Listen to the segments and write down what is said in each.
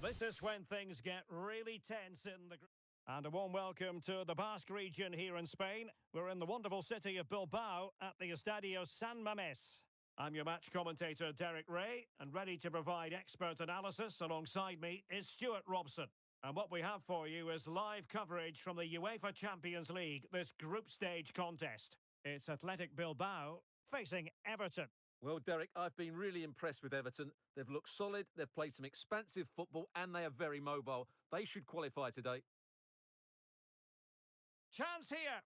This is when things get really tense in the... And a warm welcome to the Basque region here in Spain. We're in the wonderful city of Bilbao at the Estadio San Mamés. I'm your match commentator, Derek Ray, and ready to provide expert analysis alongside me is Stuart Robson. And what we have for you is live coverage from the UEFA Champions League, this group stage contest. It's Athletic Bilbao facing Everton. Well, Derek, I've been really impressed with Everton. They've looked solid, they've played some expansive football, and they are very mobile. They should qualify today. Chance here.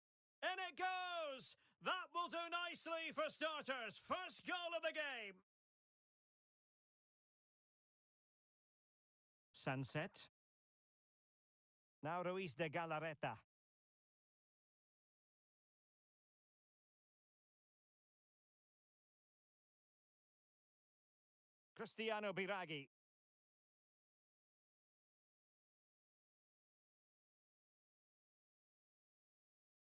In it goes! That will do nicely for starters. First goal of the game. Sunset. Now Ruiz de Galarreta. Cristiano Biraghi.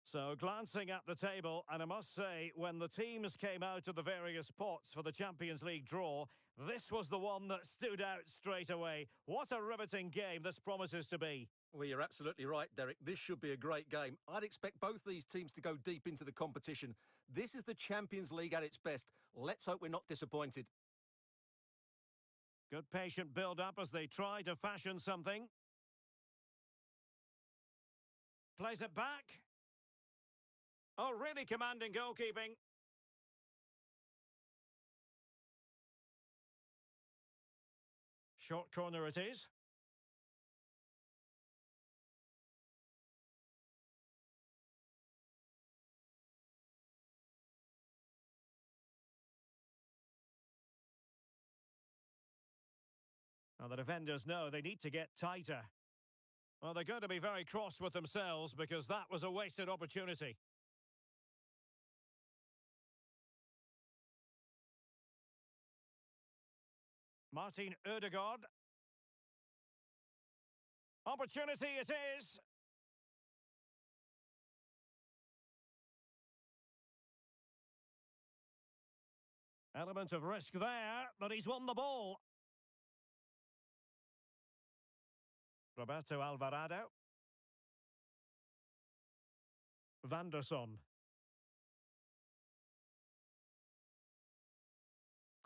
So, glancing at the table, and I must say, when the teams came out of the various pots for the Champions League draw, this was the one that stood out straight away. What a riveting game this promises to be. Well, you're absolutely right, Derek. This should be a great game. I'd expect both these teams to go deep into the competition. This is the Champions League at its best. Let's hope we're not disappointed. Good patient build-up as they try to fashion something. Plays it back. Oh, really commanding goalkeeping. Short corner it is. Now, the defenders know they need to get tighter. Well, they're going to be very cross with themselves because that was a wasted opportunity. Martin Ødegaard. Opportunity it is. Element of risk there, but he's won the ball. Roberto Alvarado. Vanderson.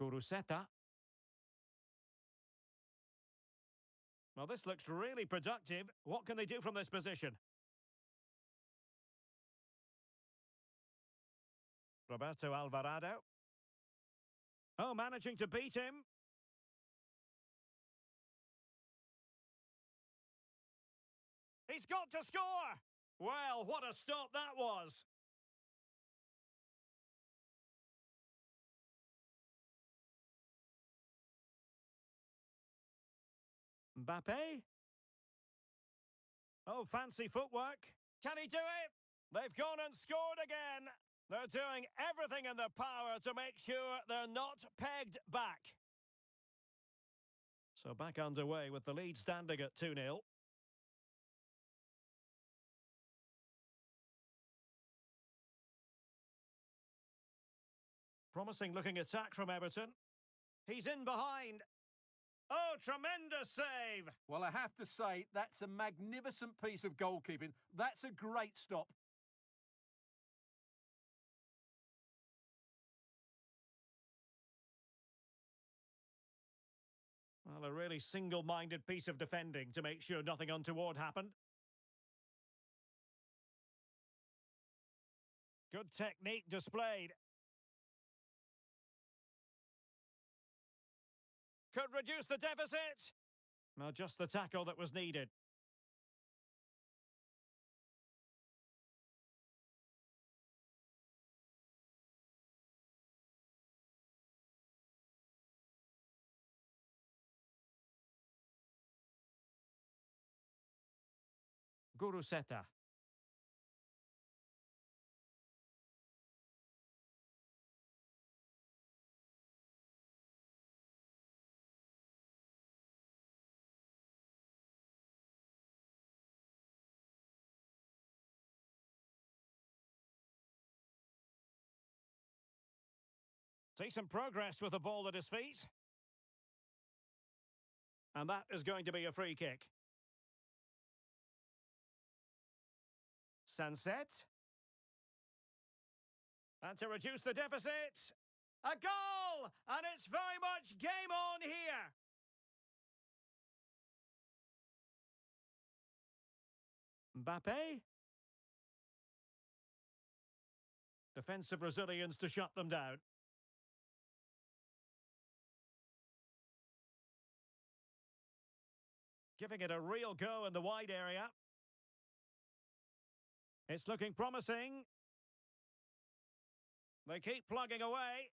Guruceta. Well, this looks really productive. What can they do from this position? Roberto Alvarado. Oh, managing to beat him. He's got to score! Well, what a stop that was! Mbappe? Oh, fancy footwork. Can he do it? They've gone and scored again. They're doing everything in their power to make sure they're not pegged back. So back underway with the lead standing at 2-0. Promising looking attack from Everton. He's in behind. Oh, tremendous save! Well, I have to say, that's a magnificent piece of goalkeeping. That's a great stop. Well, a really single-minded piece of defending to make sure nothing untoward happened. Good technique displayed. Could reduce the deficit. Well, just the tackle that was needed. Guruceta. Decent progress with the ball at his feet. And that is going to be a free kick. Sunset. And to reduce the deficit, a goal! And it's very much game on here. Mbappe. Defensive Brazilians to shut them down. Giving it a real go in the wide area. It's looking promising. They keep plugging away.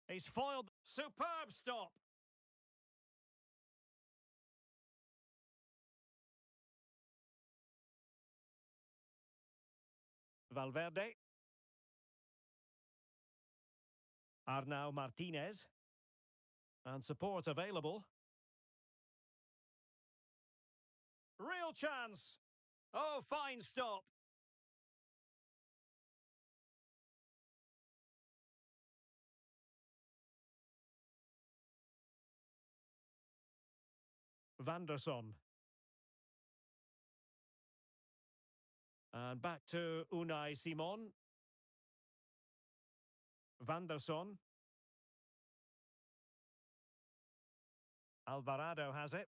He's foiled. Superb stop. Valverde. Arnau Martinez. And support available. Real chance. Oh, fine stop. Vanderson. And back to Unai Simon. Vanderson. Alvarado has it.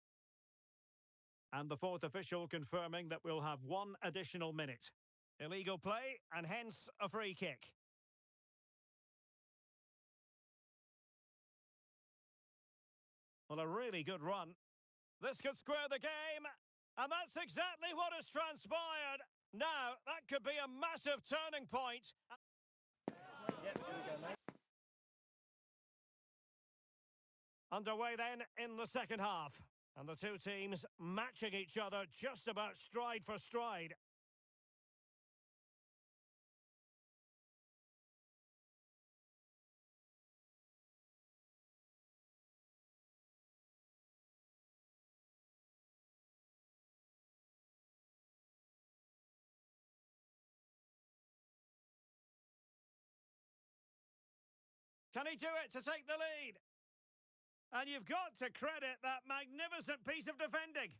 And the fourth official confirming that we'll have one additional minute. Illegal play, and hence a free kick. Well, a really good run. This could square the game, and that's exactly what has transpired. Now, that could be a massive turning point. Yep, here we go, mate. Underway then in the second half. And the two teams matching each other just about stride for stride. Can he do it to take the lead? And you've got to credit that magnificent piece of defending.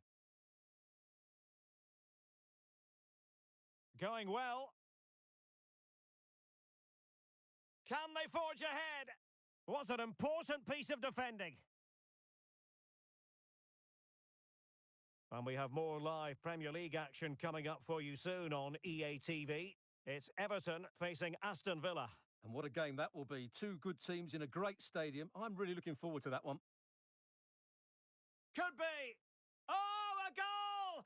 Going well. Can they forge ahead? Was an important piece of defending. And we have more live Premier League action coming up for you soon on EA TV. It's Everton facing Aston Villa. And what a game that will be. Two good teams in a great stadium. I'm really looking forward to that one. Could be. Oh, a goal!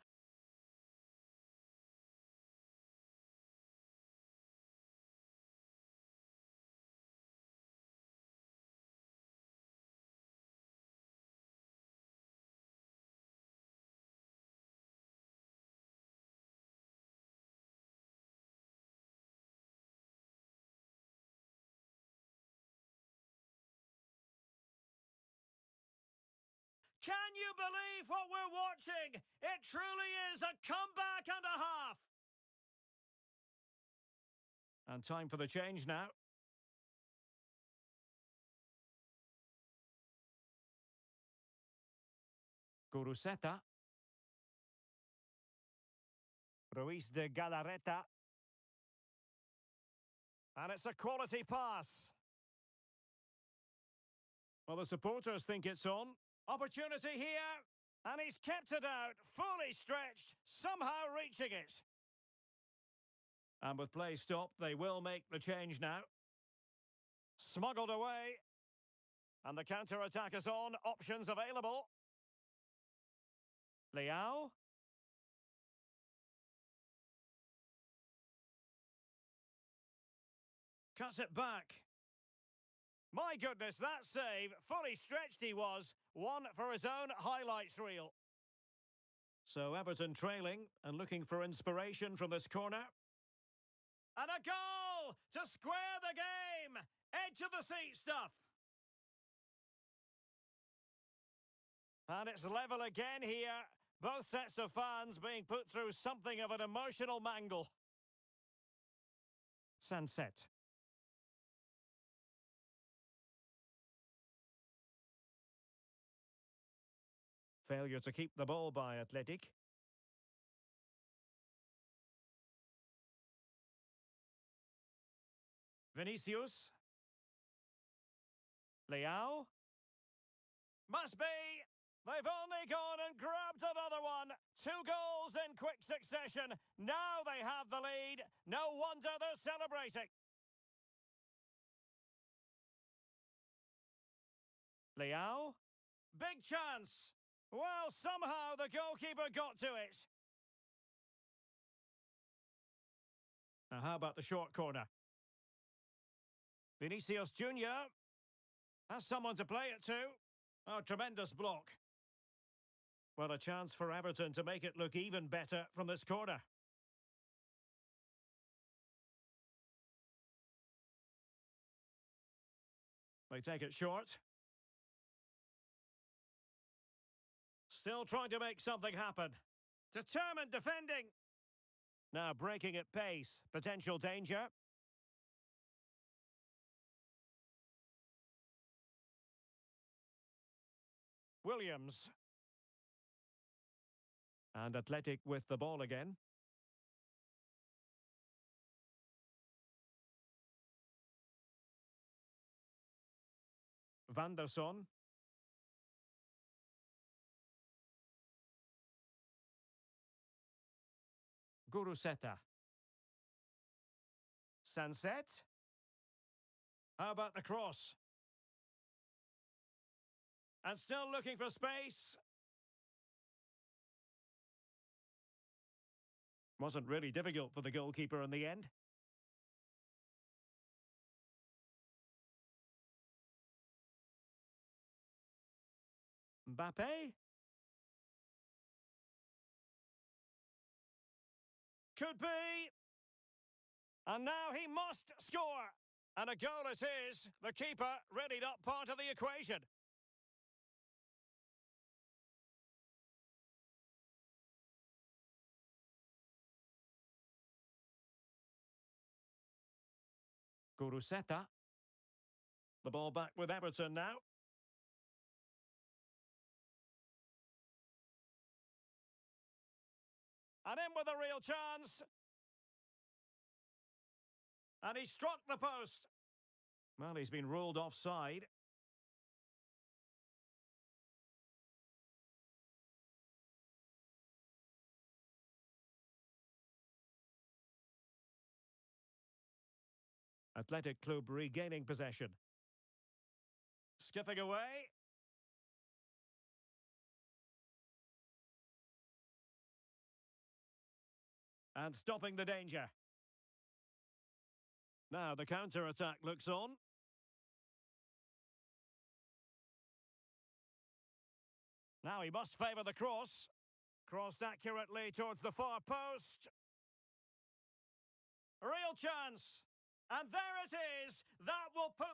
Can you believe what we're watching? It truly is a comeback and a half. And time for the change now. Guruceta. Ruiz de Galarreta. And it's a quality pass. Well, the supporters think it's on. Opportunity here. And he's kept it out, fully stretched, somehow reaching it. And with play stopped, they will make the change now. Smuggled away. And the counter-attack is on. Options available. Leao. Cuts it back. My goodness, that save. Fully stretched he was. One for his own highlights reel. So Everton trailing and looking for inspiration from this corner. And a goal to square the game. Edge of the seat stuff. And it's level again here. Both sets of fans being put through something of an emotional mangle. Sunset. Failure to keep the ball by Athletic. Vinicius. Leao. Must be. They've only gone and grabbed another one. 2 goals in quick succession. Now they have the lead. No wonder they're celebrating. Leao. Big chance. Well, somehow the goalkeeper got to it. Now, how about the short corner? Vinicius Junior has someone to play it to. Oh, tremendous block. Well, a chance for Everton to make it look even better from this corner. They take it short. Still trying to make something happen. Determined defending. Now breaking at pace. Potential danger. Williams. And Athletic with the ball again. Van der Son. Guruseta. Sunset. How about the cross? And still looking for space. Wasn't really difficult for the goalkeeper in the end. Mbappe. Could be. And now he must score. And a goal it is. The keeper really not part of the equation. Guruseta. The ball back with Everton now. And in with a real chance. And he struck the post. Well, he's been ruled offside. Athletic Club regaining possession. Skipping away. And stopping the danger. Now the counter-attack looks on. Now he must favour the cross. Crossed accurately towards the far post. Real chance. And there it is. That will put...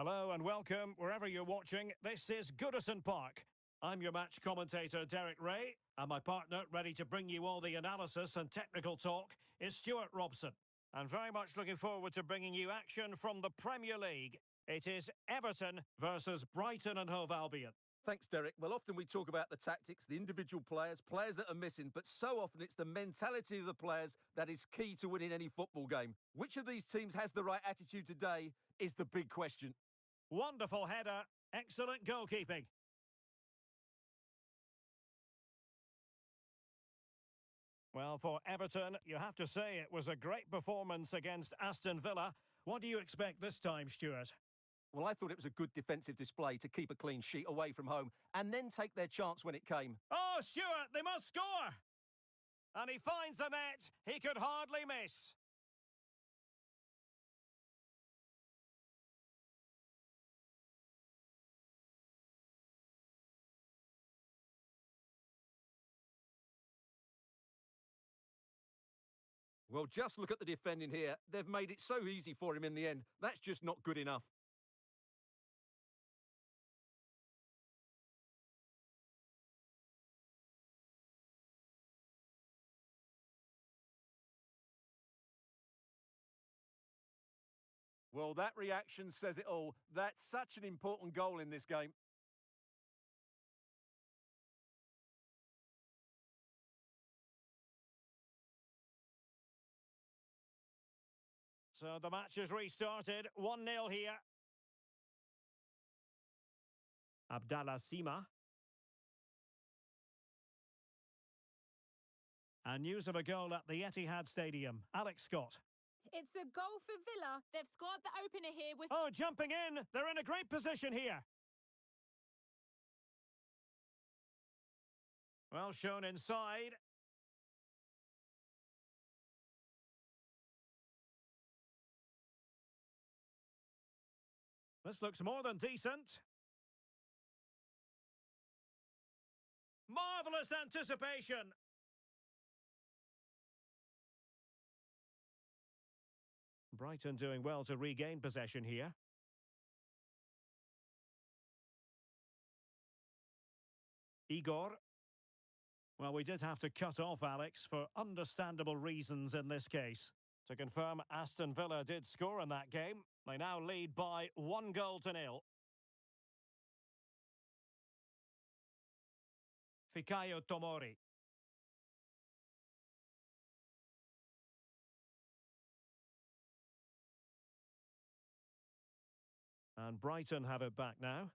Hello and welcome wherever you're watching. This is Goodison Park. I'm your match commentator, Derek Ray, and my partner, ready to bring you all the analysis and technical talk, is Stuart Robson. And very much looking forward to bringing you action from the Premier League. It is Everton versus Brighton and Hove Albion. Thanks, Derek. Well, often we talk about the tactics, the individual players, players that are missing, but so often it's the mentality of the players that is key to winning any football game. Which of these teams has the right attitude today is the big question. Wonderful header, excellent goalkeeping. Well, for Everton, you have to say it was a great performance against Aston Villa. What do you expect this time, Stuart? Well, I thought it was a good defensive display to keep a clean sheet away from home and then take their chance when it came. Oh, Stuart, they must score! And he finds the net. He could hardly miss. Well, just look at the defending here. They've made it so easy for him in the end. That's just not good enough. Well, that reaction says it all. That's such an important goal in this game. So the match is restarted. 1-0 here. Abdallah Sima. And news of a goal at the Etihad Stadium. Alex Scott. It's a goal for Villa. They've scored the opener here with... Oh, jumping in. They're in a great position here. Well shown inside. This looks more than decent. Marvellous anticipation. Brighton doing well to regain possession here. Igor. Well, we did have to cut off Alex for understandable reasons in this case. To confirm, Aston Villa did score in that game. They now lead by 1-0. Fikayo Tomori. And Brighton have it back now.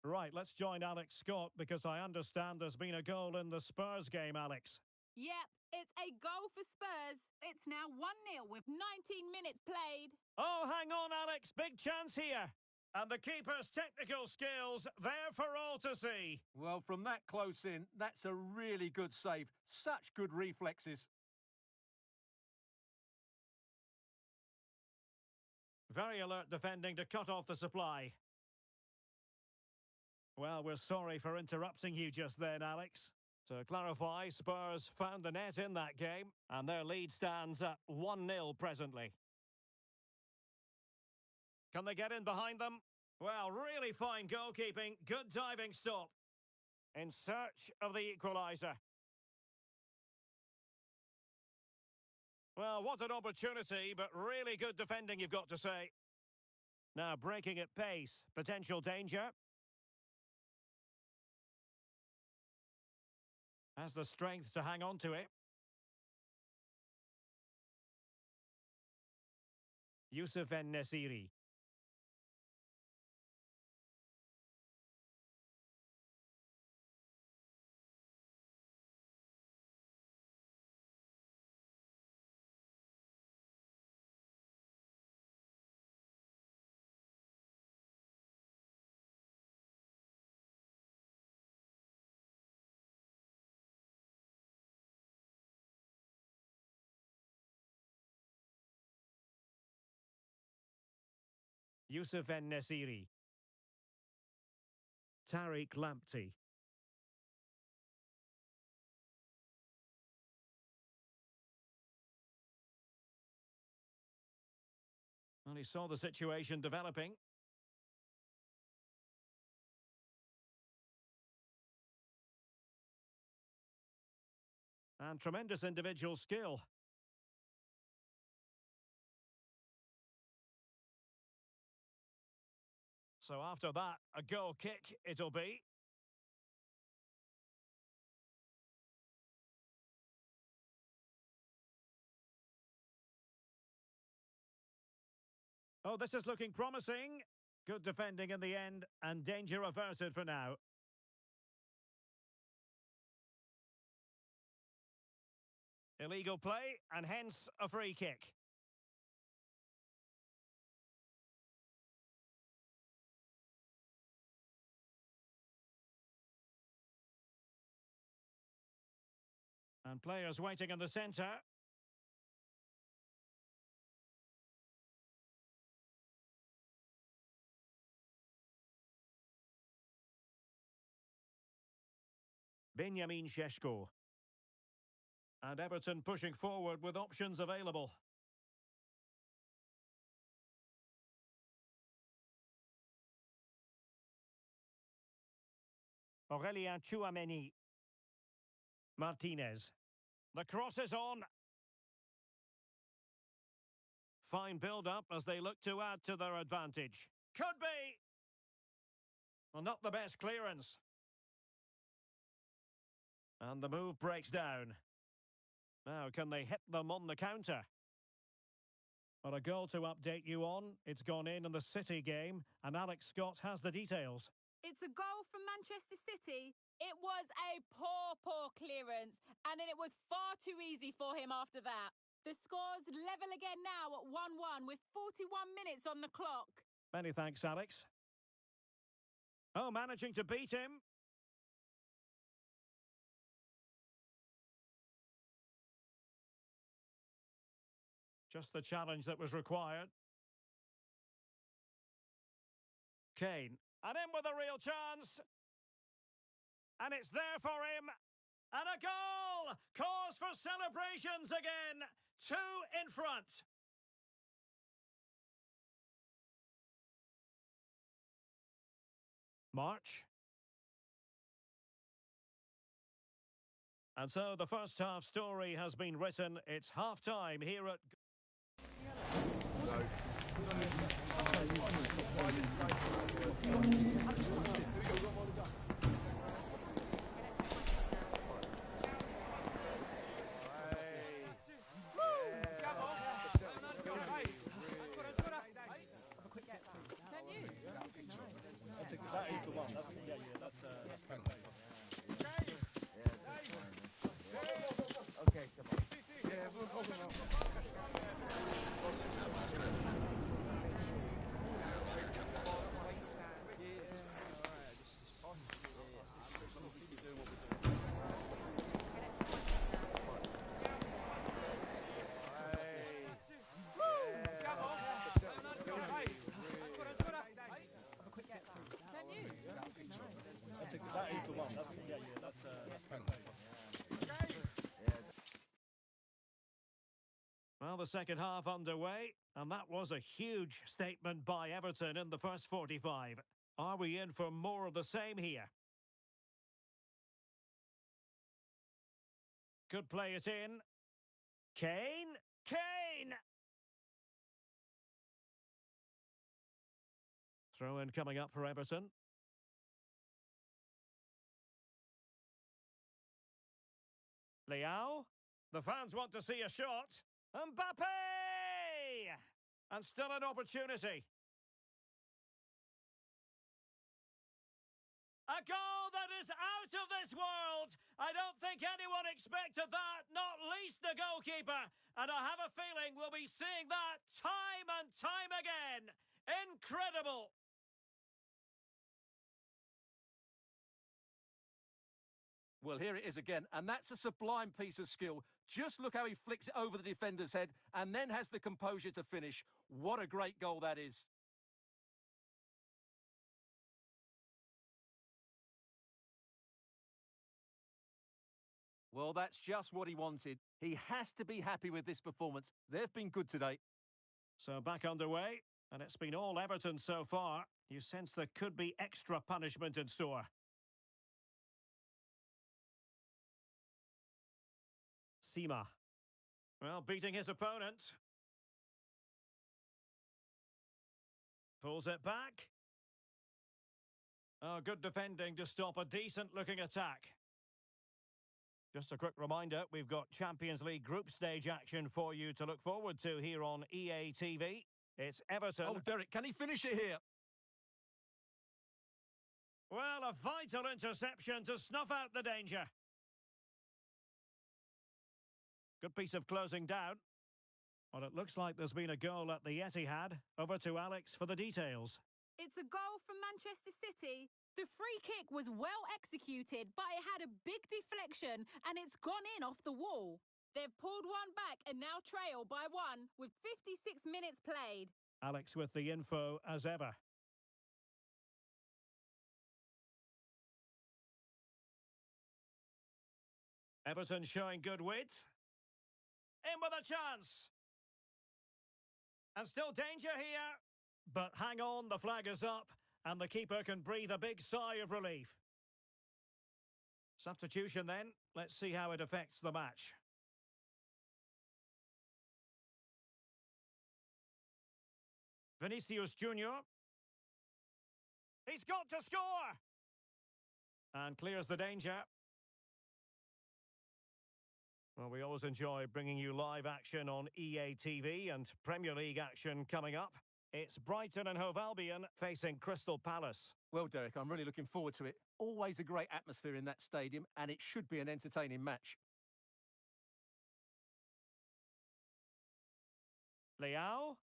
Right, let's join Alex Scott because I understand there's been a goal in the Spurs game, Alex. Yep, it's a goal for Spurs. It's now 1-0 with 19 minutes played. Oh, hang on, Alex. Big chance here. And the keeper's technical skills there for all to see. Well, from that close in, that's a really good save. Such good reflexes. Very alert defending to cut off the supply. Well, we're sorry for interrupting you just then, Alex. To clarify, Spurs found the net in that game, and their lead stands at 1-0 presently. Can they get in behind them? Well, really fine goalkeeping, good diving stop. In search of the equaliser. Well, what an opportunity, but really good defending, you've got to say. Now, breaking at pace, potential danger. Has the strength to hang on to it. Youssef En-Nesyri. Youssef En-Nesyri. Tariq Lamptey. And he saw the situation developing. And tremendous individual skill. So after that, a goal kick it'll be. Oh, this is looking promising. Good defending in the end, and danger averted for now. Illegal play, and hence a free kick. And players waiting in the centre. Benjamin Šeško. And Everton pushing forward with options available. Aurélien Tchouameni. Martinez. The cross is on. Fine build-up as they look to add to their advantage. Could be! Well, not the best clearance. And the move breaks down. Now, can they hit them on the counter? Well, a goal to update you on. It's gone in the City game, and Alex Scott has the details. It's a goal from Manchester City. It was a poor clearance, and it was far too easy for him after that. The score's level again now at 1-1 with 41 minutes on the clock. Many thanks, Alex. Oh, managing to beat him. Just the challenge that was required. Kane. And in with a real chance. And it's there for him. And a goal! Cause for celebrations again. 2 in front. March. And so the first half story has been written. It's half-time here at... That is the one. That's Okay, come on. Yeah, everyone hold on now. That is the one. That's Well, the second half underway, and that was a huge statement by Everton in the first 45. Are we in for more of the same here? Could play it in. Kane? Kane! Throw-in coming up for Everton. Leao? The fans want to see a shot. Mbappe! And still an opportunity. A goal that is out of this world. I don't think anyone expected that, not least the goalkeeper. And I have a feeling we'll be seeing that time and time again. Incredible. Well, here it is again, and that's a sublime piece of skill. Just look how he flicks it over the defender's head and then has the composure to finish. What a great goal that is. Well, that's just what he wanted. He has to be happy with this performance. They've been good today. So back underway, and it's been all Everton so far. You sense there could be extra punishment in store. Sima. Well, beating his opponent. Pulls it back. Oh, good defending to stop a decent-looking attack. Just a quick reminder, we've got Champions League group stage action for you to look forward to here on EA TV. It's Everton. Oh, Derek, can he finish it here? Well, a vital interception to snuff out the danger. Good piece of closing down. Well, it looks like there's been a goal at the Etihad. Over to Alex for the details. It's a goal from Manchester City. The free kick was well executed, but it had a big deflection and it's gone in off the wall. They've pulled one back and now trail by one with 56 minutes played. Alex with the info as ever. Everton showing good width. In with a chance. And still danger here. But hang on, the flag is up. And the keeper can breathe a big sigh of relief. Substitution then. Let's see how it affects the match. Vinicius Junior. He's got to score! And clears the danger. Well, we always enjoy bringing you live action on EA TV and Premier League action coming up. It's Brighton and Hove Albion facing Crystal Palace. Well, Derek, I'm really looking forward to it. Always a great atmosphere in that stadium, and it should be an entertaining match. Leao?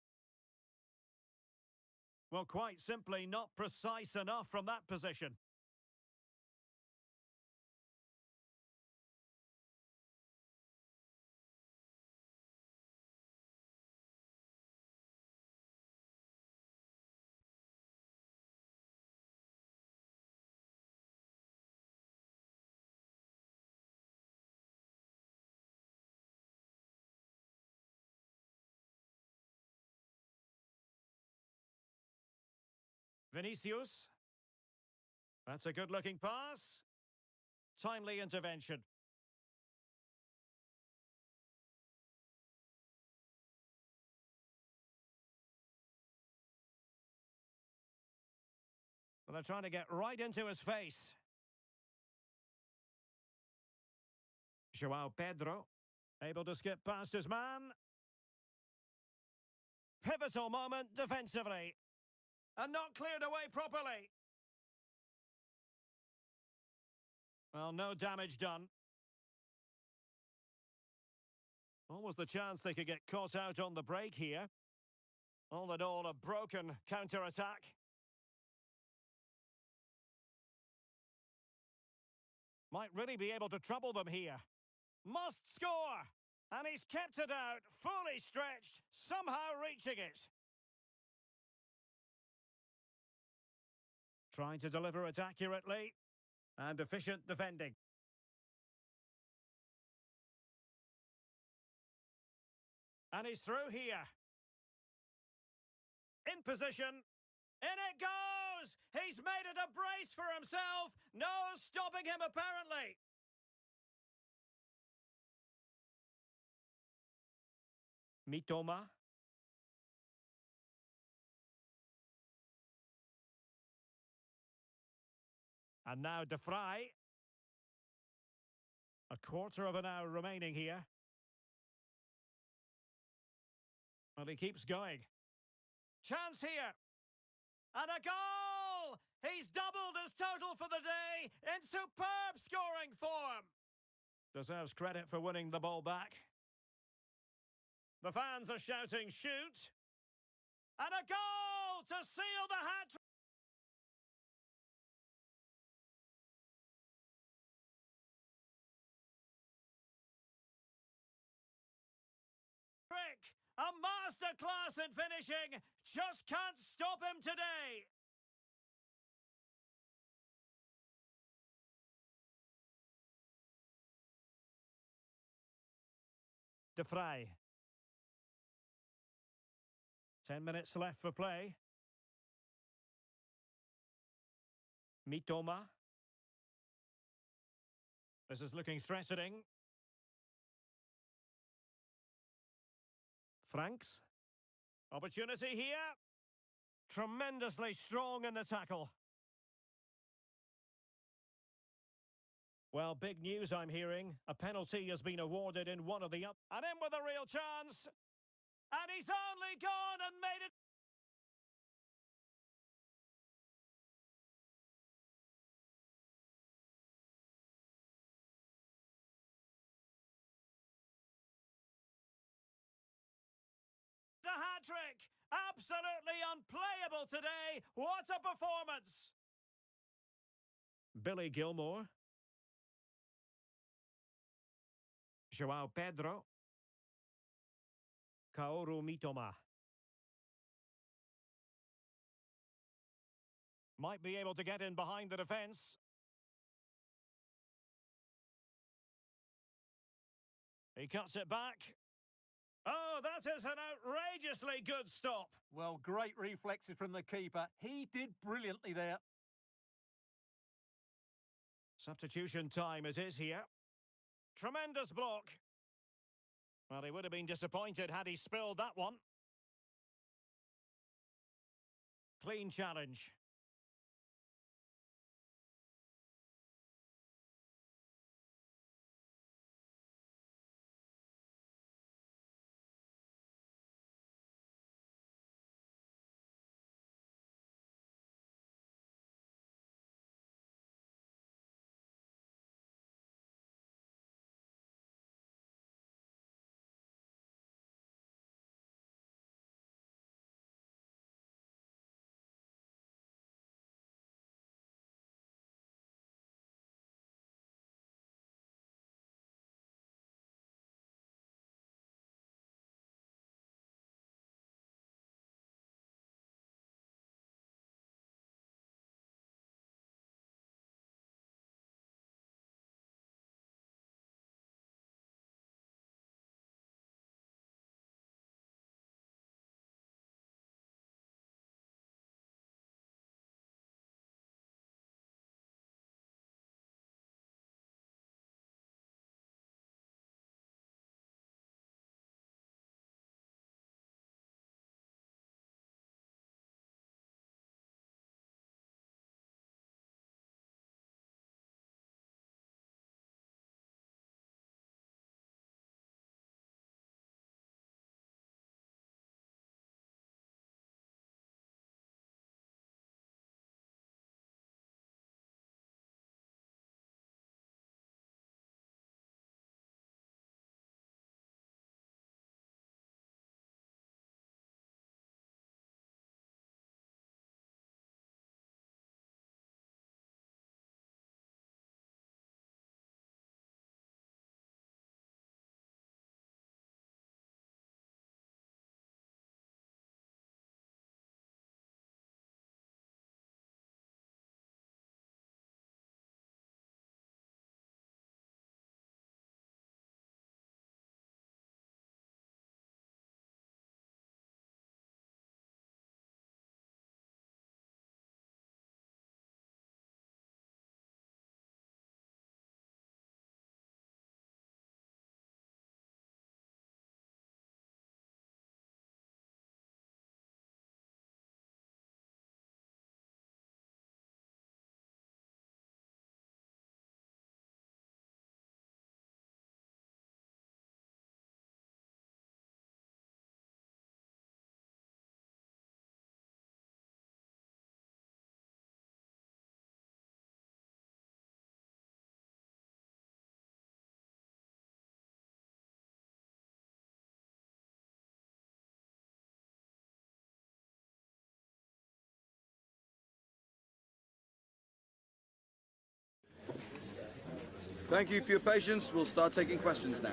Well, quite simply not precise enough from that position. Vinicius. That's a good-looking pass. Timely intervention. Well, they're trying to get right into his face. João Pedro, able to skip past his man. Pivotal moment defensively. And not cleared away properly. Well, no damage done. Almost the chance they could get caught out on the break here. All in all, a broken counter-attack. Might really be able to trouble them here. Must score! And he's kept it out, fully stretched, somehow reaching it. Trying to deliver it accurately. And efficient defending. And he's through here. In position. In it goes! He's made it a brace for himself. No stopping him, apparently. Mitoma. And now De Vrij. A quarter of an hour remaining here. Well, he keeps going. Chance here. And a goal! He's doubled his total for the day in superb scoring form. Deserves credit for winning the ball back. The fans are shouting, shoot. And a goal to seal the hat-trick. A masterclass in finishing. Just can't stop him today. De Vrij. 10 minutes left for play. Mitoma. This is looking threatening. Franks. Opportunity here. Tremendously strong in the tackle. Well, big news I'm hearing. A penalty has been awarded in one of the up. And in with a real chance. And he's only gone and made it. A hat-trick. Absolutely unplayable today. What a performance. Billy Gilmore. João Pedro. Kaoru Mitoma. Might be able to get in behind the defence. He cuts it back. Oh, that is an outrageously good stop. Well, great reflexes from the keeper. He did brilliantly there. Substitution time it is here. Tremendous block. Well, he would have been disappointed had he spilled that one. Clean challenge. Thank you for your patience. We'll start taking questions now.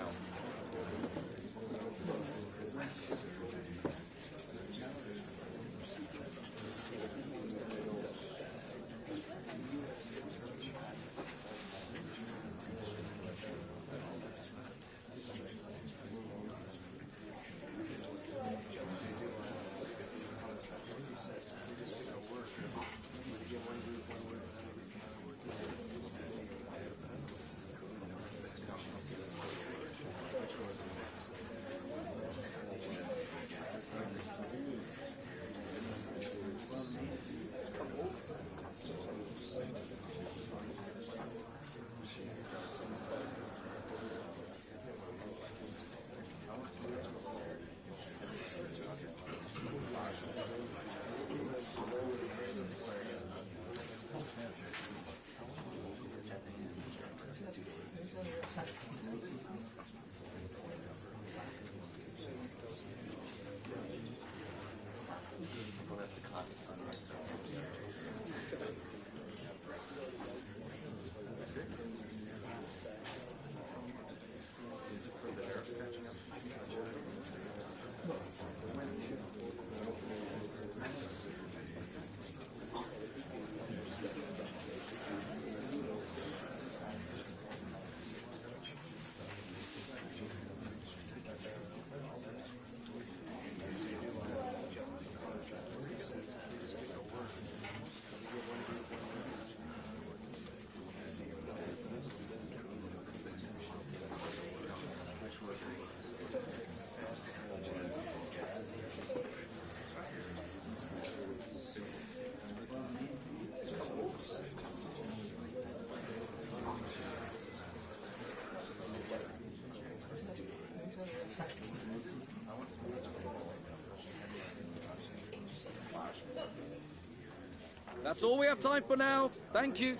That's all we have time for now. Thank you.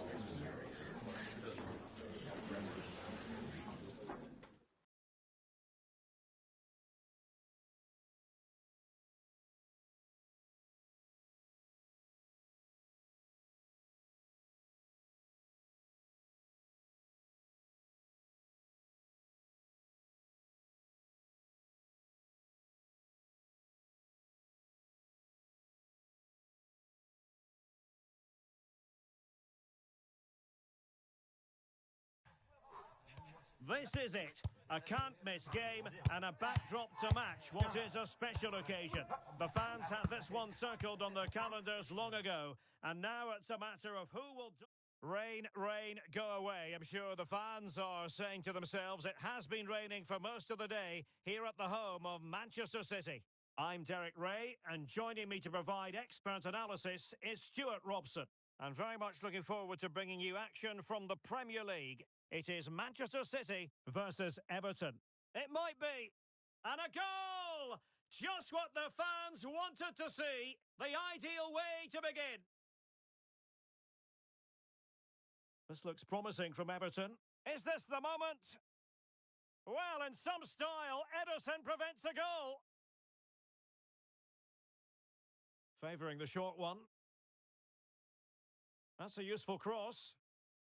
This is it. A can't-miss game and a backdrop to match what is a special occasion. The fans had this one circled on their calendars long ago, and now it's a matter of who will... Rain, rain, go away. I'm sure the fans are saying to themselves it has been raining for most of the day here at the home of Manchester City. I'm Derek Ray, and joining me to provide expert analysis is Stuart Robson. And very much looking forward to bringing you action from the Premier League. It is Manchester City versus Everton. It might be. And a goal! Just what the fans wanted to see. The ideal way to begin. This looks promising from Everton. Is this the moment? Well, in some style, Ederson prevents a goal. Favouring the short one. That's a useful cross.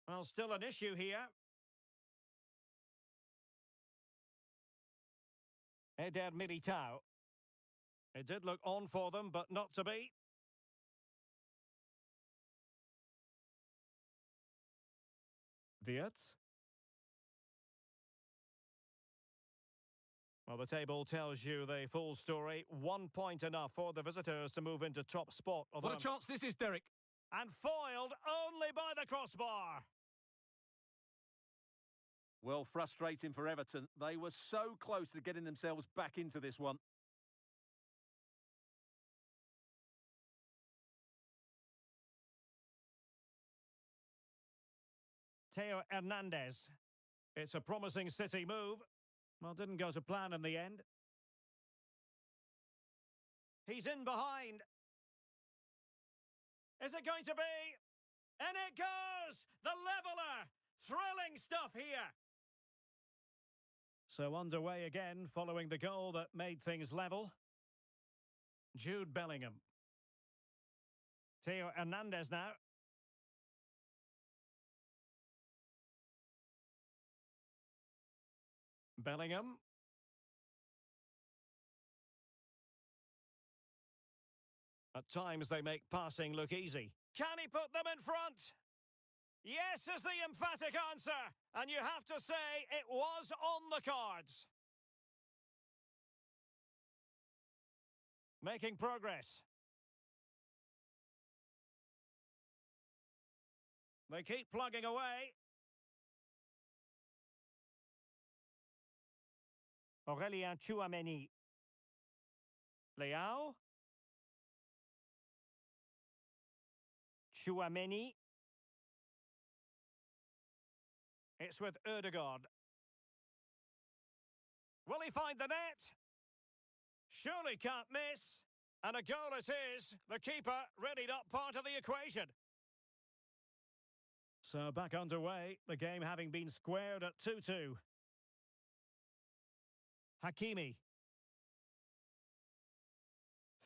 Well, still an issue here. Eder Militao. It did look on for them, but not to be. Wirtz. Well, the table tells you the full story. 1 point enough for the visitors to move into top spot. What a chance this is, Derek. And foiled only by the crossbar. Well, frustrating for Everton. They were so close to getting themselves back into this one. Theo Hernandez. It's a promising City move. Well, didn't go to plan in the end. He's in behind. Is it going to be? And it goes! The leveller! Thrilling stuff here. So underway again following the goal that made things level. Jude Bellingham. Theo Hernandez now. Bellingham. At times they make passing look easy. Can he put them in front? Yes is the emphatic answer. And you have to say it was on the cards. Making progress. They keep plugging away. Aurélien Tchouameni. Leao. Tchouameni. It's with Ødegaard. Will he find the net? Surely can't miss. And a goal it is. The keeper readied up part of the equation. So back underway, the game having been squared at 2-2. Hakimi.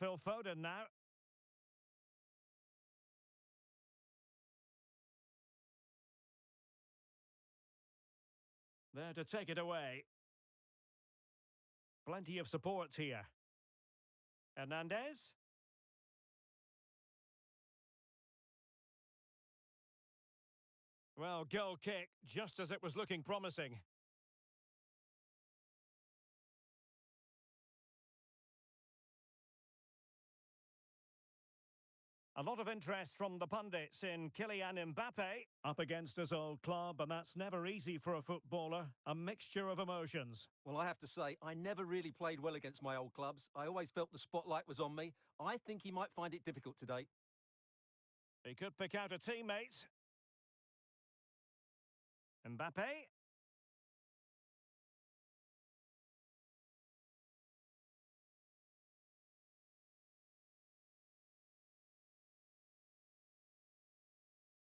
Phil Foden now. There to take it away. Plenty of support here. Hernandez. Well, goal kick, just as it was looking promising. A lot of interest from the pundits in Kylian Mbappe, up against his old club, and that's never easy for a footballer, a mixture of emotions. Well, I have to say, I never really played well against my old clubs. I always felt the spotlight was on me. I think he might find it difficult today. He could pick out a teammate. Mbappe.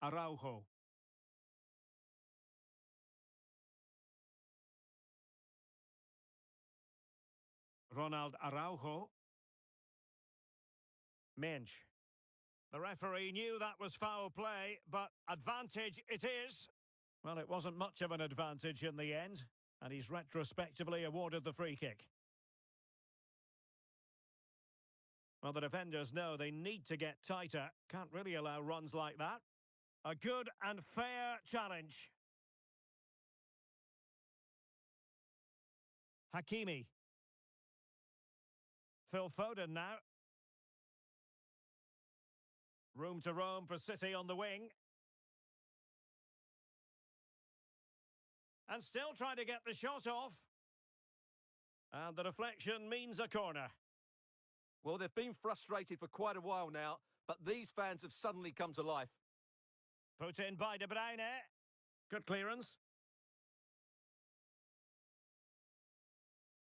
Araujo. Ronald Araujo. Mensch. The referee knew that was foul play, but advantage it is. Well, it wasn't much of an advantage in the end, and he's retrospectively awarded the free kick. Well, the defenders know they need to get tighter. Can't really allow runs like that. A good and fair challenge. Hakimi. Phil Foden now. Room to roam for City on the wing. And still trying to get the shot off. And the deflection means a corner. Well, they've been frustrated for quite a while now, but these fans have suddenly come to life. Put in by De Bruyne. Good clearance.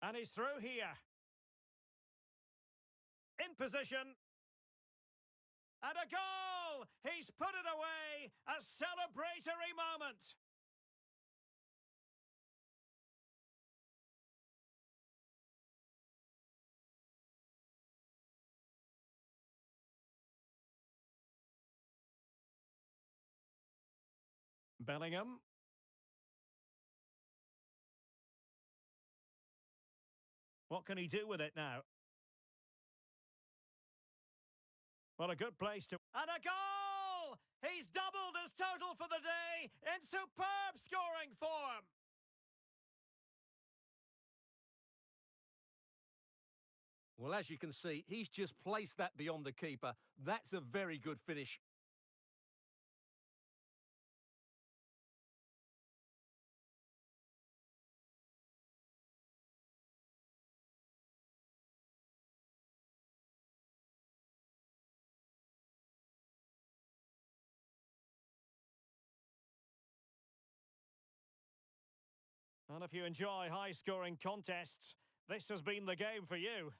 And he's through here. In position. And a goal! He's put it away! A celebratory moment! Bellingham. What can he do with it now? Well, a good place to... And a goal! He's doubled his total for the day in superb scoring form. Well, as you can see, he's just placed that beyond the keeper. That's a very good finish. And if you enjoy high-scoring contests, this has been the game for you.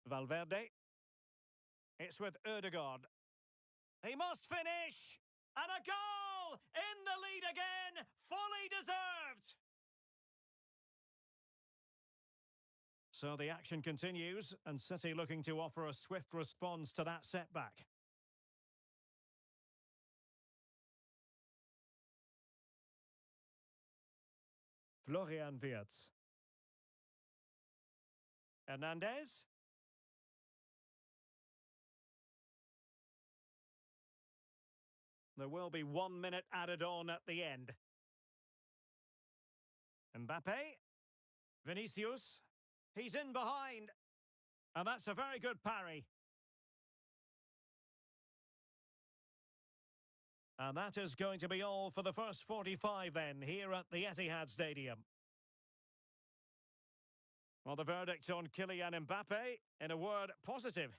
Valverde. It's with Ødegaard. He must finish! And a goal! In the lead again! Fully deserved! So the action continues, and City looking to offer a swift response to that setback. Florian Wirtz. Hernandez. There will be 1 minute added on at the end. Mbappe. Vinicius. He's in behind. And that's a very good parry. And that is going to be all for the first 45 then, here at the Etihad Stadium. Well, the verdict on Kylian Mbappe, in a word, positive.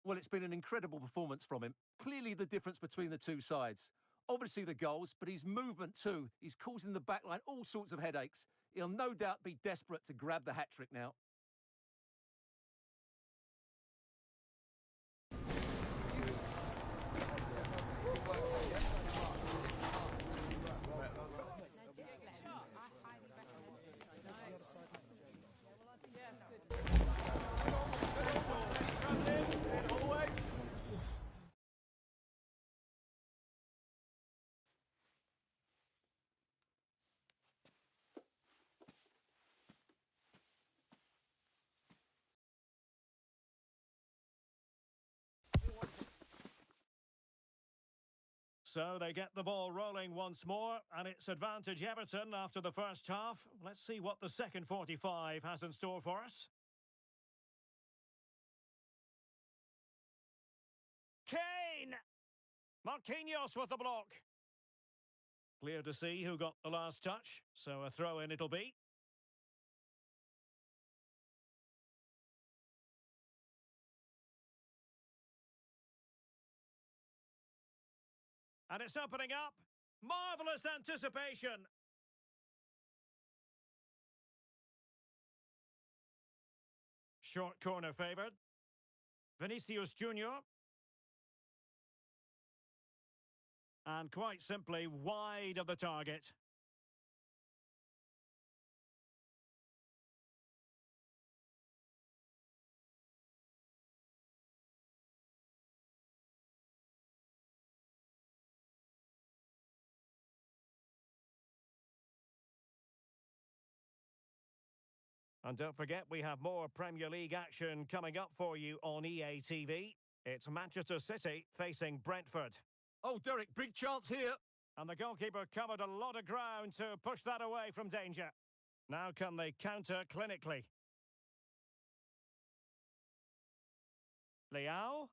Well, it's been an incredible performance from him. Clearly the difference between the two sides. Obviously the goals, but his movement too. He's causing the backline all sorts of headaches. He'll no doubt be desperate to grab the hat-trick now. So they get the ball rolling once more, and it's advantage Everton after the first half. Let's see what the second 45 has in store for us. Kane! Marquinhos with the block. Clear to see who got the last touch, so a throw-in it'll be. And it's opening up. Marvellous anticipation. Short corner favoured. Vinicius Junior. And quite simply, wide of the target. And don't forget, we have more Premier League action coming up for you on EA TV. It's Manchester City facing Brentford. Oh, Derek, big chance here. And the goalkeeper covered a lot of ground to push that away from danger. Now can they counter clinically? Leao?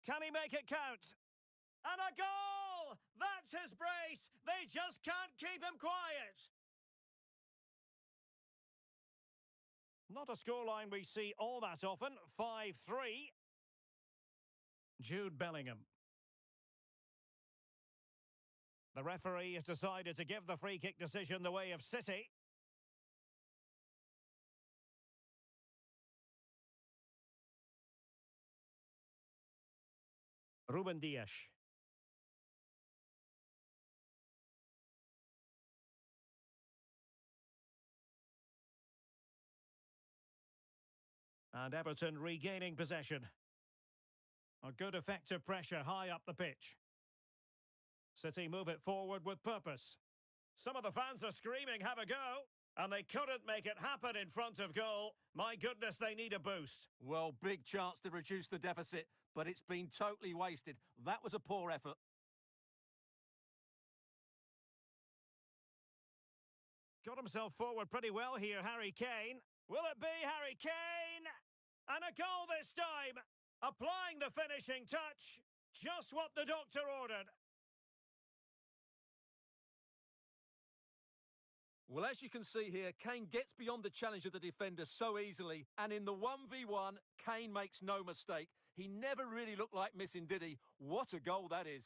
Can he make it count? And a goal! That's his brace! They just can't keep him quiet! Not a scoreline we see all that often. 5-3. Jude Bellingham. The referee has decided to give the free kick decision the way of City. Ruben Dias. And Everton regaining possession. A good effective pressure high up the pitch. City move it forward with purpose. Some of the fans are screaming, have a go. And they couldn't make it happen in front of goal. My goodness, they need a boost. Well, big chance to reduce the deficit, but it's been totally wasted. That was a poor effort. Got himself forward pretty well here, Harry Kane. Will it be Harry Kane? And a goal this time. Applying the finishing touch. Just what the doctor ordered. Well, as you can see here, Kane gets beyond the challenge of the defender so easily. And in the 1v1, Kane makes no mistake. He never really looked like missing, did he? What a goal that is.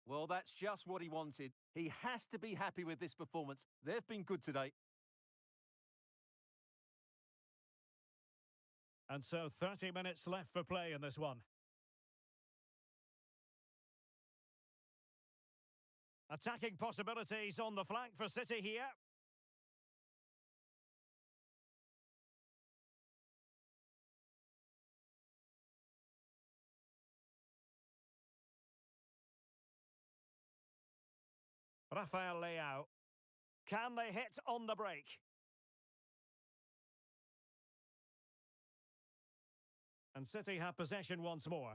Well, that's just what he wanted. He has to be happy with this performance. They've been good today. And so 30 minutes left for play in this one. Attacking possibilities on the flank for City here. Rafael Leao. Can they hit on the break? And City have possession once more.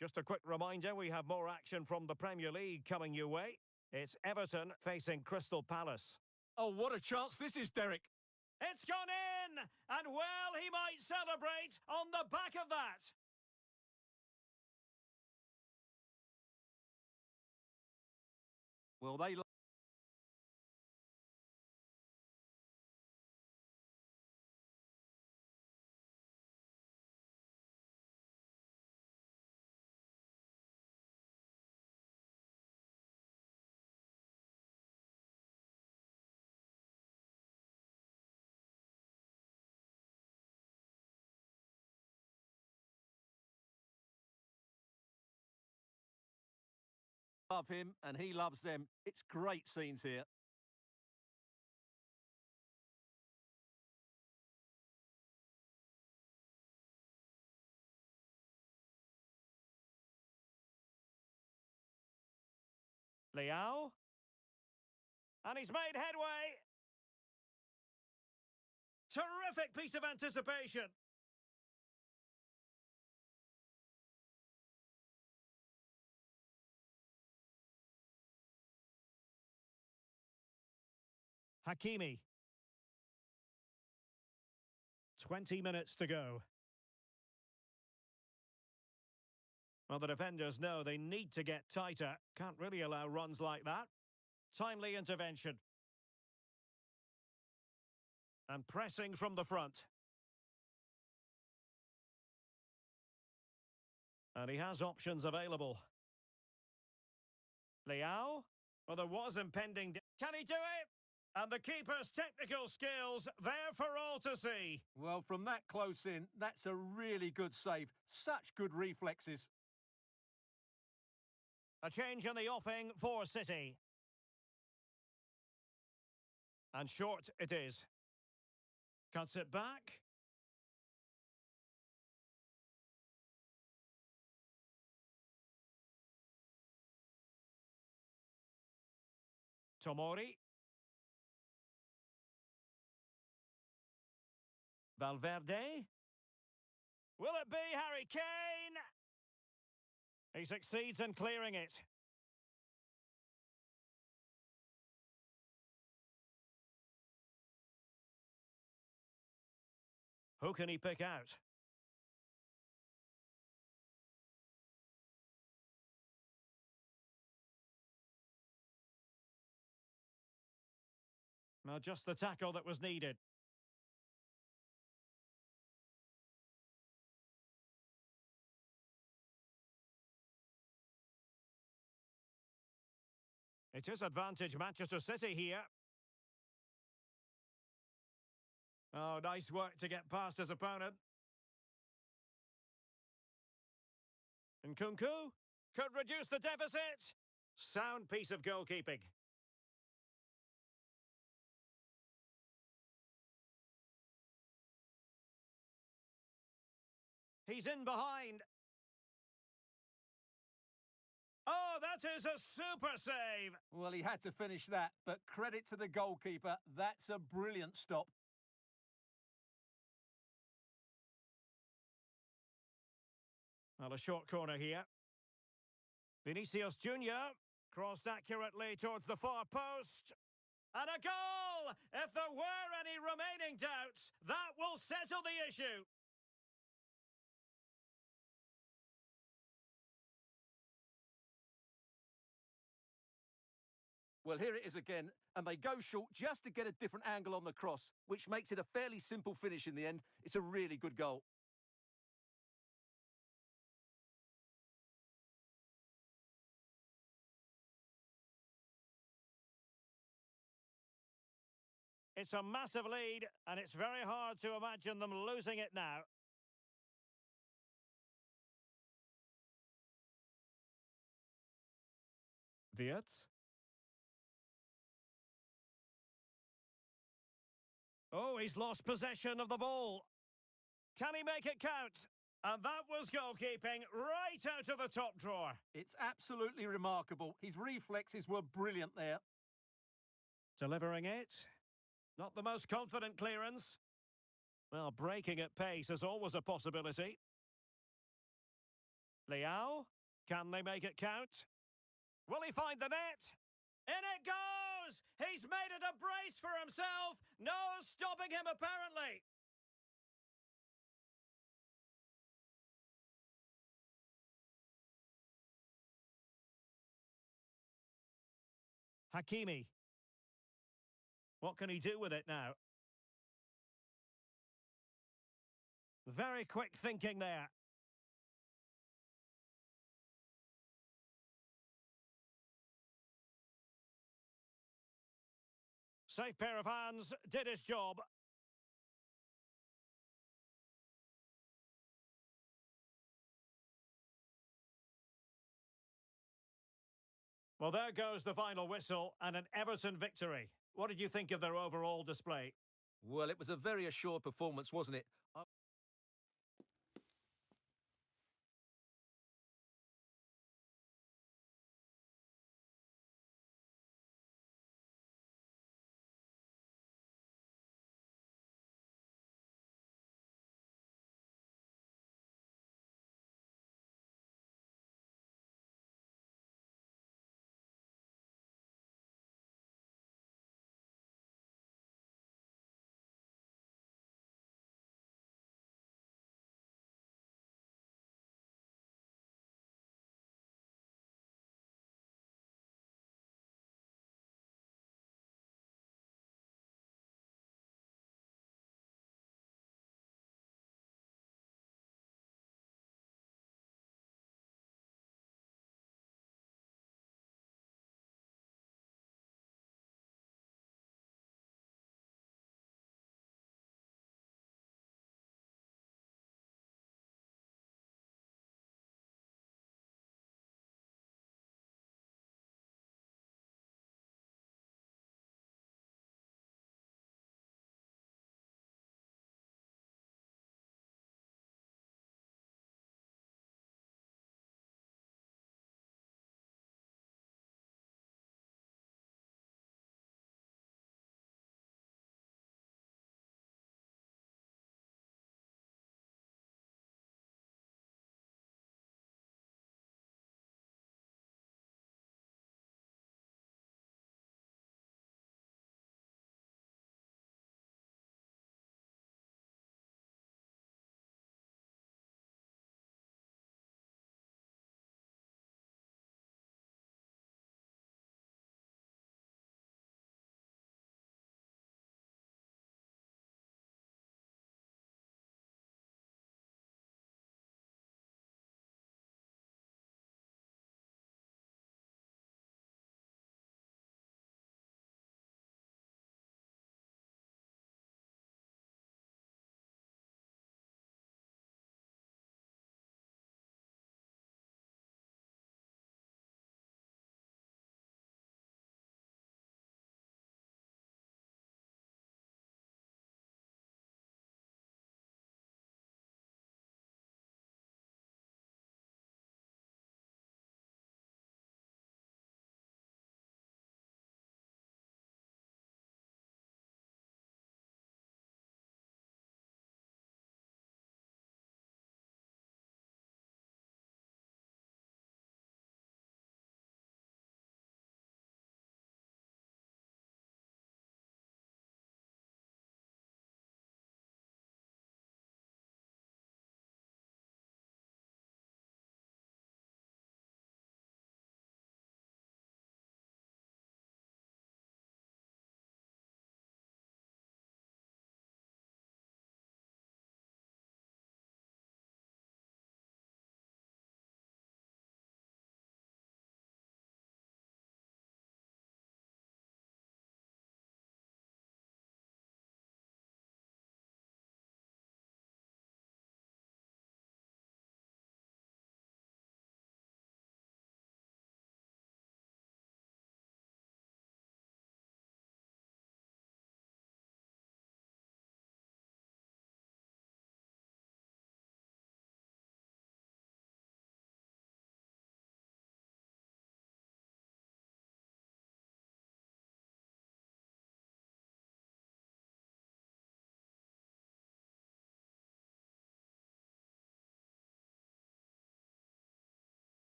Just a quick reminder, we have more action from the Premier League coming your way. It's Everton facing Crystal Palace. Oh, what a chance this is, Derek. It's gone in! And well, he might celebrate on the back of that. Well, they... love him and he loves them. It's great scenes here. Leao. And he's made headway. Terrific piece of anticipation. Hakimi. 20 minutes to go. Well, the defenders know they need to get tighter. Can't really allow runs like that. Timely intervention. And pressing from the front. And he has options available. Leao? Well, there was impending... Can he do it? And the keeper's technical skills there for all to see. Well, from that close in, that's a really good save. Such good reflexes. A change in the offing for City. And short it is. Cuts it back. Tomori. Valverde. Will it be Harry Kane? He succeeds in clearing it. Who can he pick out? Now, just the tackle that was needed. It is advantage Manchester City here. Oh, nice work to get past his opponent. Nkunku could reduce the deficit. Sound piece of goalkeeping. He's in behind. Oh, that is a super save. Well, he had to finish that, but credit to the goalkeeper. That's a brilliant stop. Well, a short corner here. Vinicius Junior crossed accurately towards the far post. And a goal! If there were any remaining doubts, that will settle the issue. Well, here it is again, and they go short just to get a different angle on the cross, which makes it a fairly simple finish in the end. It's a really good goal. It's a massive lead, and it's very hard to imagine them losing it now. Wirtz. Oh, he's lost possession of the ball. Can he make it count? And that was goalkeeping right out of the top drawer. It's absolutely remarkable. His reflexes were brilliant there. Delivering it. Not the most confident clearance. Well, breaking at pace is always a possibility. Leao. Can they make it count? Will he find the net? In it goes! He's made it a brace for himself. No stopping him, apparently. Hakimi. What can he do with it now? Very quick thinking there. Safe pair of hands, did his job. Well, there goes the final whistle and an Everton victory. What did you think of their overall display? Well, it was a very assured performance, wasn't it?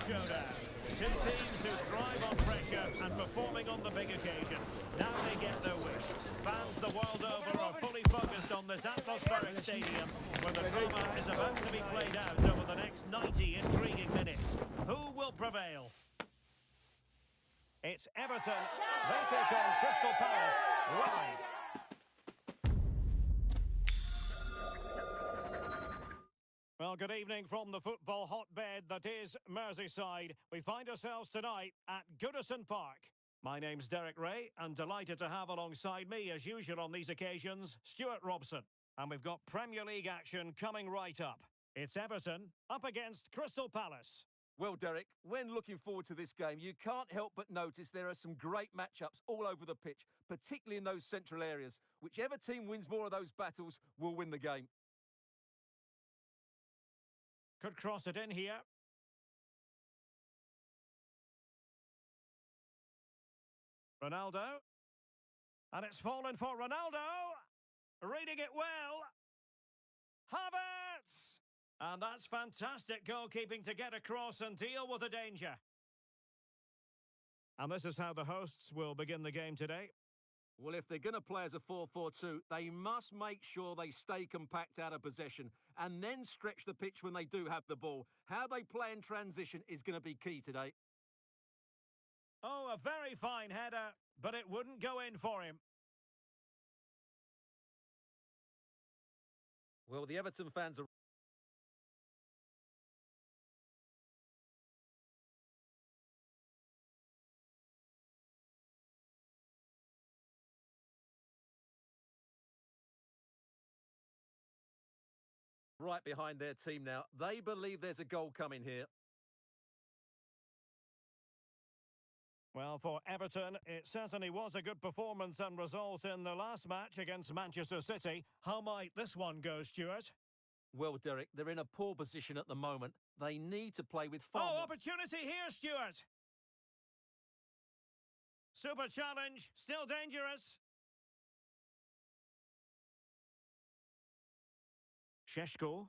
showdown. Two teams who thrive on pressure and performing on the big occasion. Now they get their wish. Fans the world over are fully focused on this atmospheric stadium where the drama is about to be played out over the next 90 intriguing minutes. Who will prevail? It's Everton. They take on Crystal Palace live. Well, good evening from the football hotbed that is Merseyside. We find ourselves tonight at Goodison Park. My name's Derek Ray, and delighted to have alongside me, as usual on these occasions, Stuart Robson. And we've got Premier League action coming right up. It's Everton up against Crystal Palace. Well, Derek, when looking forward to this game, you can't help but notice there are some great matchups all over the pitch, particularly in those central areas. Whichever team wins more of those battles will win the game. Could cross it in here. Ronaldo. And it's fallen for Ronaldo. Reading it well. Havertz! And that's fantastic goalkeeping to get across and deal with the danger. And this is how the hosts will begin the game today. Well, if they're going to play as a 4-4-2, they must make sure they stay compact out of possession and then stretch the pitch when they do have the ball. How they play in transition is going to be key today. Oh, a very fine header, but it wouldn't go in for him. Well, the Everton fans are... right behind their team now. They believe there's a goal coming here. Well, for Everton, it certainly was a good performance and result in the last match against Manchester City. How might this one go, Stuart? Well, Derek, they're in a poor position at the moment. They need to play with far more... Opportunity here, Stuart! Super challenge, still dangerous. Šeško.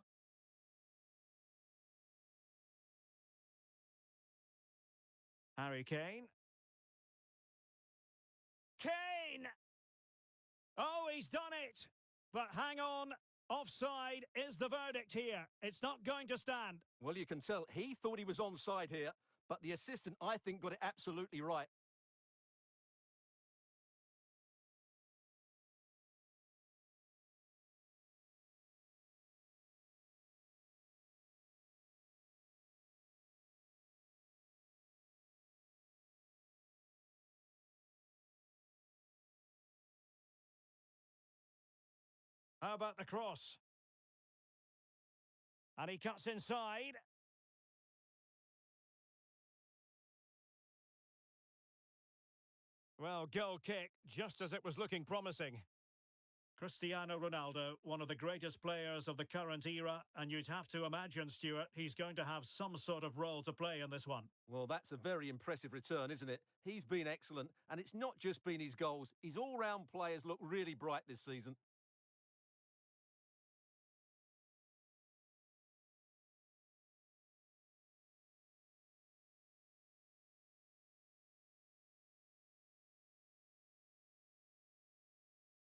Harry Kane. Kane! Oh, he's done it! But hang on, offside is the verdict here. It's not going to stand. Well, you can tell he thought he was onside here, but the assistant, I think, got it absolutely right. How about the cross? And he cuts inside. Well, goal kick, just as it was looking promising. Cristiano Ronaldo, one of the greatest players of the current era, and you'd have to imagine, Stuart, he's going to have some sort of role to play in this one. Well, that's a very impressive return, isn't it? He's been excellent, and it's not just been his goals. His all-round players look really bright this season.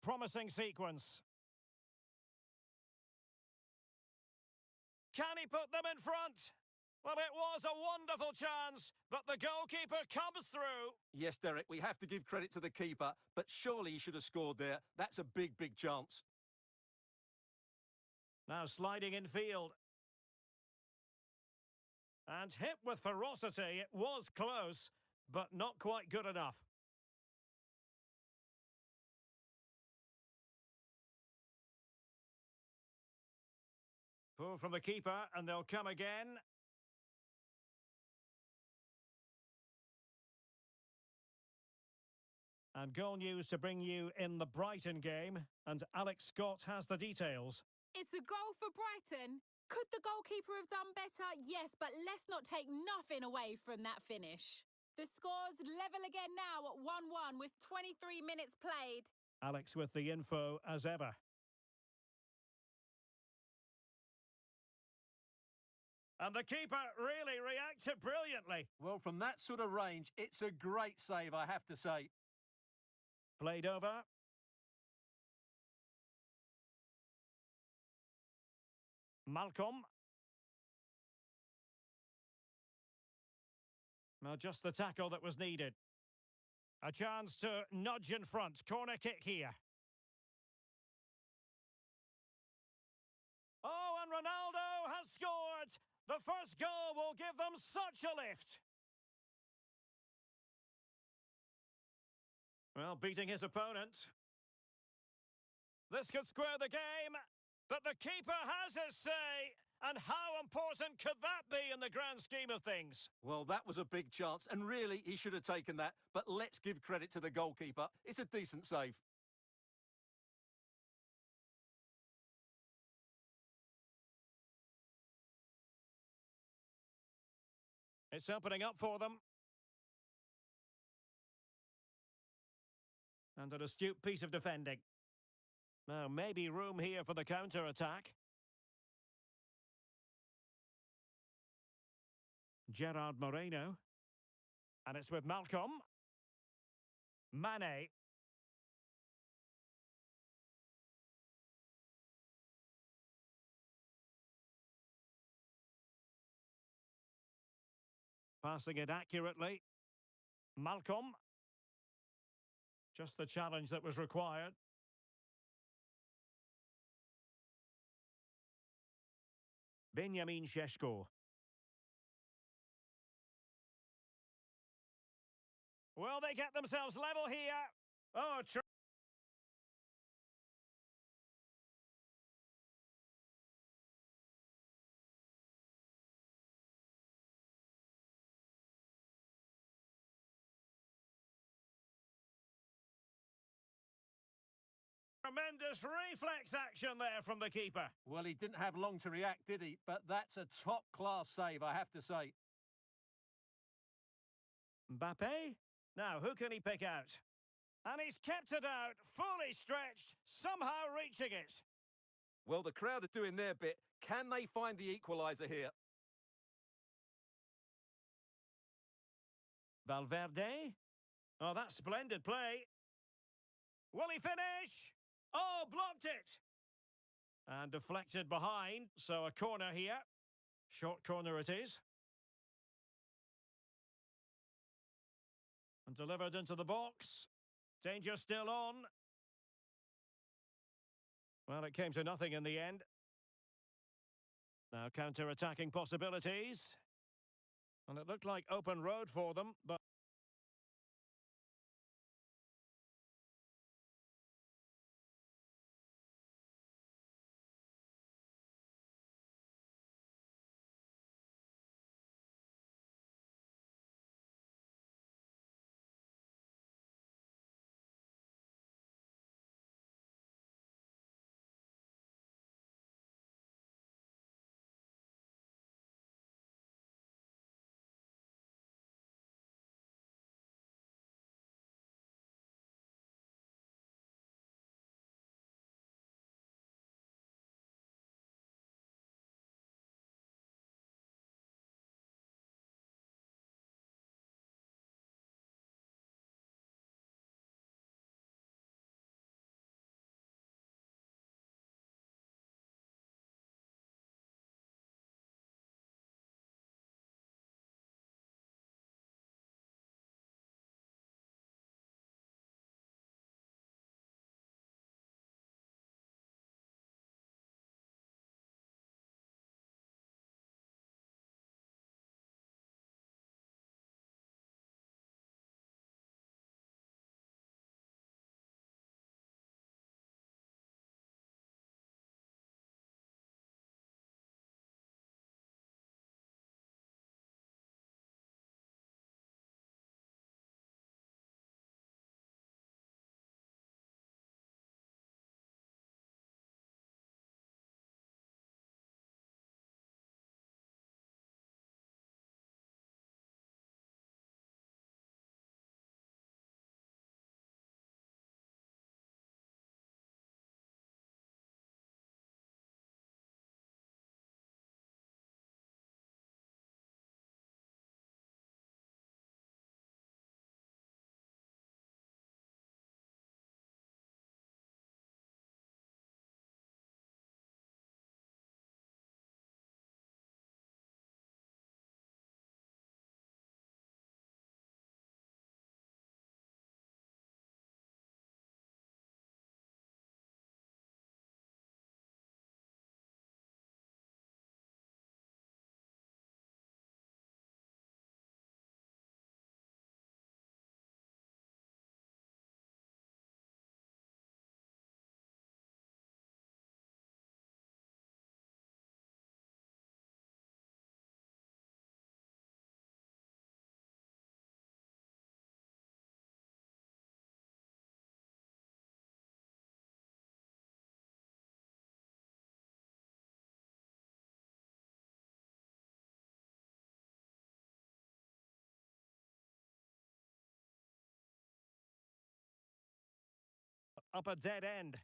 Promising sequence. Can he put them in front? Well, it was a wonderful chance, but the goalkeeper comes through. Yes, Derek, we have to give credit to the keeper, but surely he should have scored there. That's a big, big chance. Now sliding in field. And hit with ferocity. It was close, but not quite good enough. Pull from the keeper, and they'll come again. And goal news to bring you in the Brighton game. And Alex Scott has the details. It's a goal for Brighton. Could the goalkeeper have done better? Yes, but let's not take nothing away from that finish. The score's level again now at 1-1 with 23 minutes played. Alex with the info as ever. And the keeper really reacted brilliantly. Well, from that sort of range, it's a great save, I have to say. Played over. Malcolm. Well, just the tackle that was needed. A chance to nudge in front. Corner kick here. Oh, and Ronaldo has scored! The first goal will give them such a lift. Well, beating his opponent. This could square the game, but the keeper has his say. And how important could that be in the grand scheme of things? Well, that was a big chance, and really, he should have taken that. But let's give credit to the goalkeeper. It's a decent save. It's opening up for them. And an astute piece of defending. Now, maybe room here for the counter-attack. Gerard Moreno. And it's with Malcolm. Mane. Passing it accurately. Malcolm. Just the challenge that was required. Benjamin Šeško. Will they get themselves level here? Oh, tremendous reflex action there from the keeper. Well, he didn't have long to react, did he? But that's a top-class save, I have to say. Mbappe? Now, who can he pick out? And he's kept it out, fully stretched, somehow reaching it. Well, the crowd are doing their bit. Can they find the equaliser here? Valverde? Oh, that's splendid play. Will he finish? Oh, blocked it! And deflected behind, so a corner here. Short corner it is. And delivered into the box. Danger still on. Well, it came to nothing in the end. Now counter-attacking possibilities. And it looked like open road for them, but... up a dead end.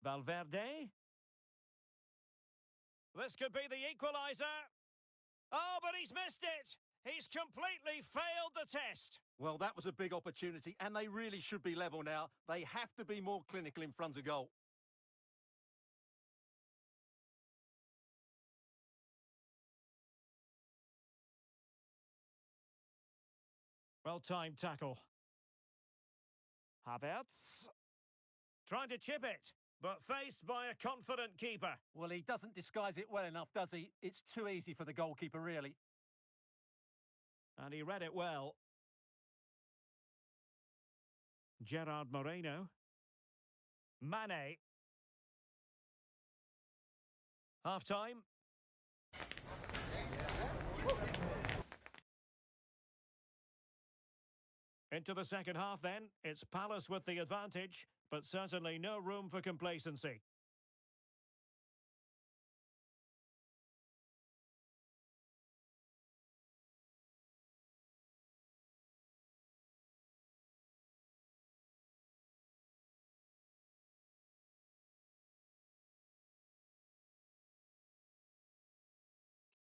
Valverde. This could be the equaliser. Oh, but he's missed it. He's completely failed the test. Well, that was a big opportunity, and they really should be level now. They have to be more clinical in front of goal. Well-timed tackle. Havertz. Trying to chip it, but faced by a confident keeper. Well, he doesn't disguise it well enough, does he? It's too easy for the goalkeeper, really. And he read it well. Gerard Moreno. Mane. Half-time. Into the second half then. It's Palace with the advantage, but certainly no room for complacency.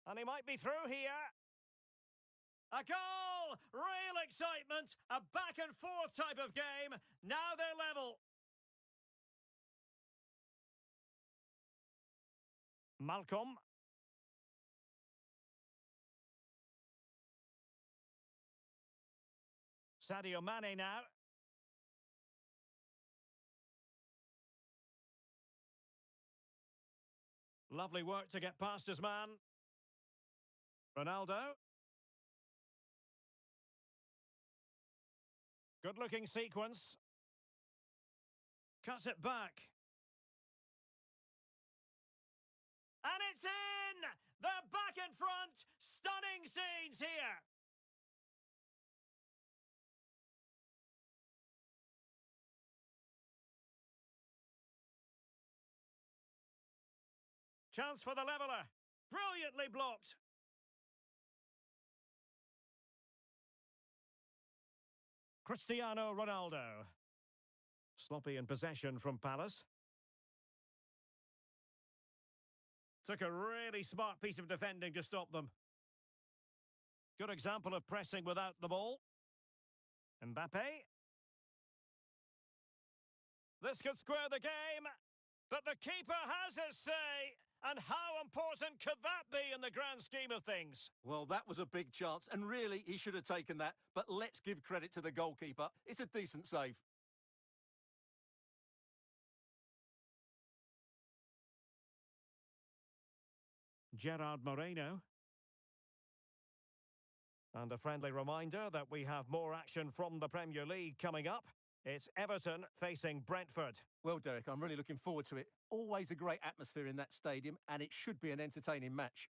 And he might be through here. A goal! Real excitement! A back and forth type of game. Now they're level. Malcolm. Sadio Mane now. Lovely work to get past his man. Ronaldo. Good-looking sequence. Cuts it back. And it's in! They're back in front! Stunning scenes here! Chance for the leveller. Brilliantly blocked. Cristiano Ronaldo. Sloppy in possession from Palace. Took a really smart piece of defending to stop them. Good example of pressing without the ball. Mbappe. This could square the game, but the keeper has his say. And how important could that be in the grand scheme of things? Well, that was a big chance, and really, he should have taken that. But let's give credit to the goalkeeper. It's a decent save. Gerard Moreno. And a friendly reminder that we have more action from the Premier League coming up. It's Everton facing Brentford. Well, Derek, I'm really looking forward to it. Always a great atmosphere in that stadium, and it should be an entertaining match.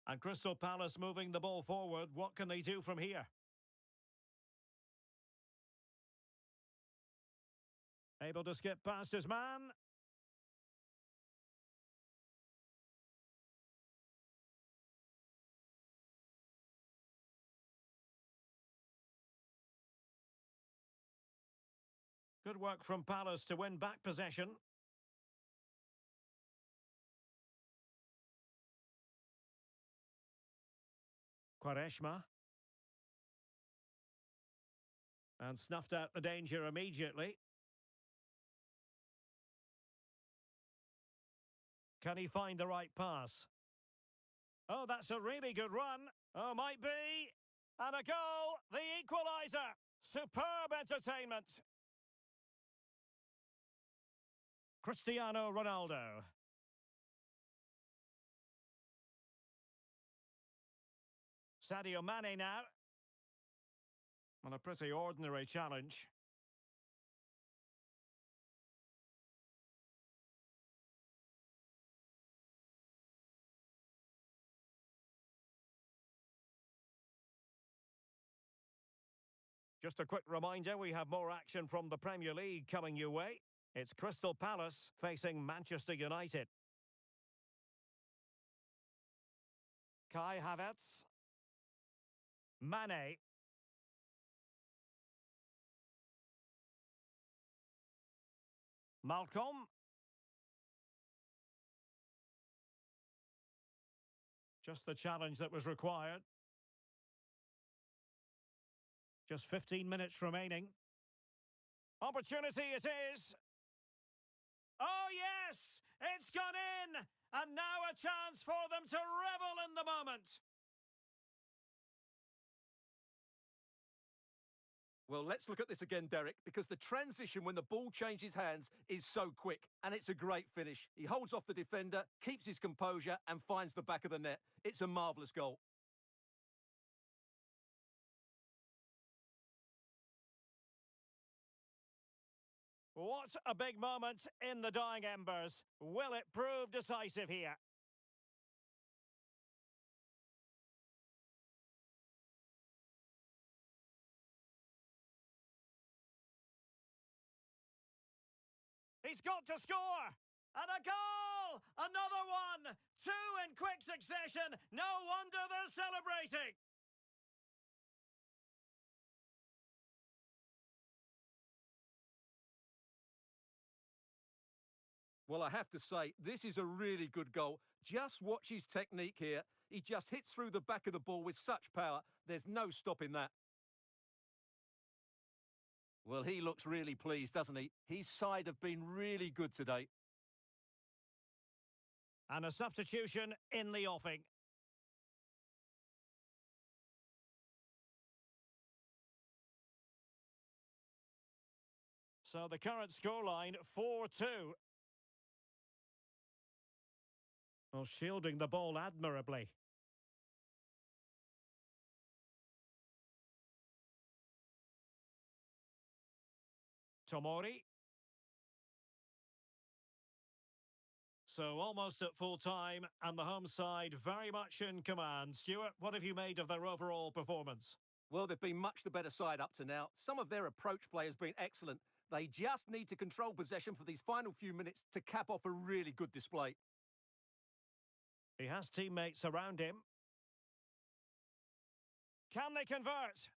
And Crystal Palace moving the ball forward. What can they do from here? Able to skip past his man. Good work from Palace to win back possession. Quaresma. And snuffed out the danger immediately. Can he find the right pass? Oh, that's a really good run. Oh, might be. And a goal, the equaliser. Superb entertainment. Cristiano Ronaldo. Sadio Mane now. On a pretty ordinary challenge. Just a quick reminder, we have more action from the Premier League coming your way. It's Crystal Palace facing Manchester United. Kai Havertz. Mane. Malcolm. Just the challenge that was required. Just 15 minutes remaining. Opportunity it is. Oh, yes! It's gone in! And now a chance for them to revel in the moment. Well, let's look at this again, Derek, because the transition when the ball changes hands is so quick, and it's a great finish. He holds off the defender, keeps his composure, and finds the back of the net. It's a marvellous goal. What a big moment in the dying embers. Will it prove decisive here? He's got to score! And a goal! Another one! Two in quick succession! No wonder they're celebrating! Well, I have to say, this is a really good goal. Just watch his technique here. He just hits through the back of the ball with such power. There's no stopping that. Well, he looks really pleased, doesn't he? His side have been really good today. And a substitution in the offing. So the current scoreline, 4-2. Well, shielding the ball admirably. Tomori. So almost at full time, and the home side very much in command. Stuart, what have you made of their overall performance? Well, they've been much the better side up to now. Some of their approach play has been excellent. They just need to control possession for these final few minutes to cap off a really good display. He has teammates around him. Can they convert?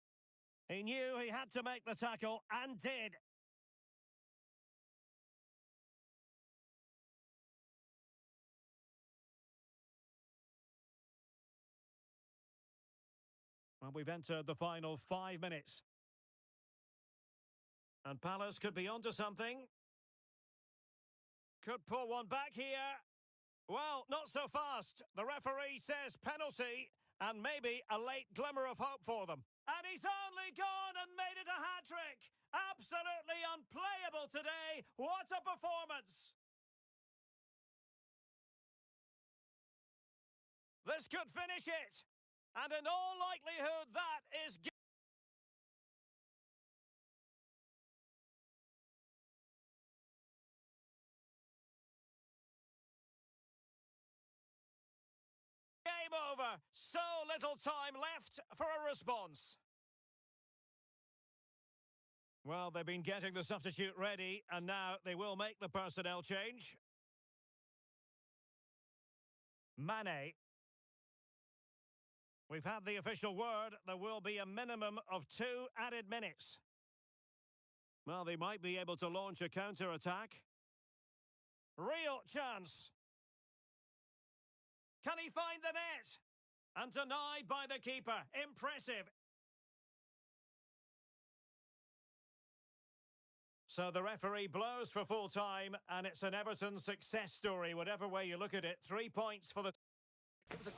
He knew he had to make the tackle, and did. Well, we've entered the final 5 minutes. And Palace could be onto something. Could pull one back here. Well, not so fast. The referee says penalty, and maybe a late glimmer of hope for them. And he's only gone and made it a hat-trick. Absolutely unplayable today. What a performance. This could finish it. And in all likelihood, that is... Game over. So little time left for a response. Well, they've been getting the substitute ready, and now they will make the personnel change. Mane. We've had the official word. There will be a minimum of 2 added minutes. Well, they might be able to launch a counter-attack. Real chance. Can he find the net? And denied by the keeper. Impressive. So the referee blows for full time, and it's an Everton success story, whatever way you look at it. 3 points for the... It was a